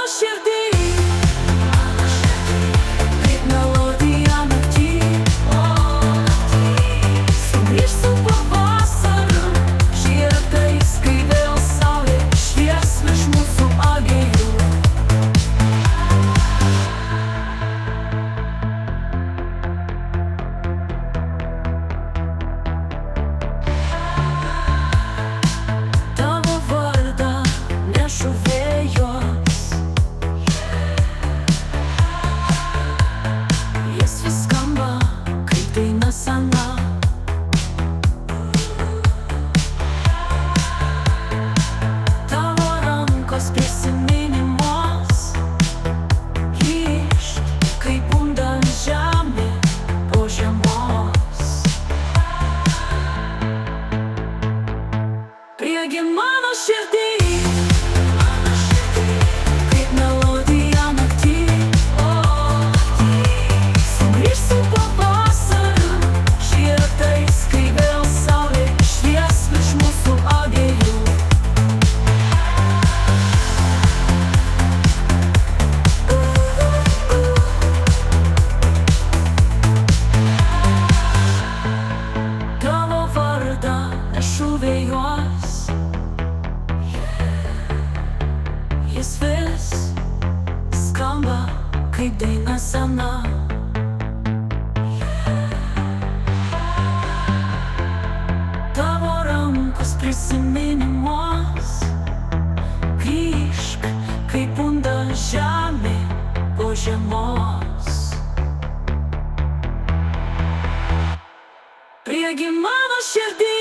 širdį, kaip melodija naktį. Sugrįš su pavasariu, žiedais, kai vėl saulė švies virš mūsų abiejų. Tavo vardą nešu vėjuos, jis vis skamba kaip daina sena. Tavo rankos prisiminimuos, grįžt, kaip bunda žemė po žiemos. Priegi mano širdį, kaip melodija naktį. Sugrįš su pavasariu, žiedais, kai vėl saulė švies virš mūsų abiejų. Tavo vardą nešu vėjuos, jis vis skamba kaip daina sena. Tavo rankos prisiminimuos, grįžk, kaip bunda žemė po žiemos. Priegi mano širdį,